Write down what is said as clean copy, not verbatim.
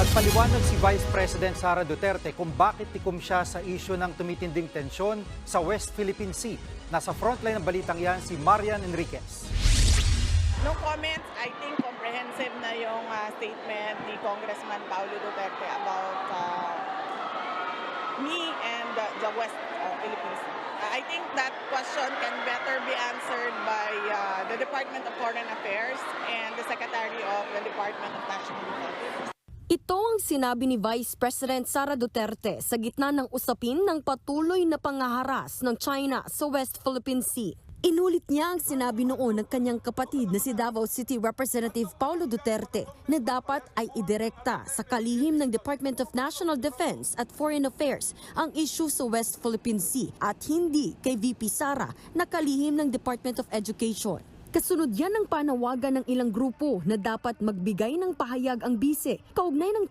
Nagpaliwanag si Vice President Sara Duterte kung bakit tikom siya sa isyu ng tumitinding tensyon sa West Philippine Sea. Nasa frontline ng balitang yan si Marian Enriquez. No comments. I think comprehensive na yung statement ni Congressman Paulo Duterte about me and the West Philippine Sea. I think that question can better be answered by the Department of Foreign Affairs and the Secretary of the Department of National Defense. Ito ang sinabi ni Vice President Sara Duterte sa gitna ng usapin ng patuloy na pangaharas ng China sa West Philippine Sea. Inulit niya ang sinabi noon ng kanyang kapatid na si Davao City Representative Paulo Duterte na dapat ay idirekta sa kalihim ng Department of National Defense at Foreign Affairs ang issue sa West Philippine Sea at hindi kay VP Sara na kalihim ng Department of Education. Kasunod yan ang panawagan ng ilang grupo na dapat magbigay ng pahayag ang bise kaugnay ng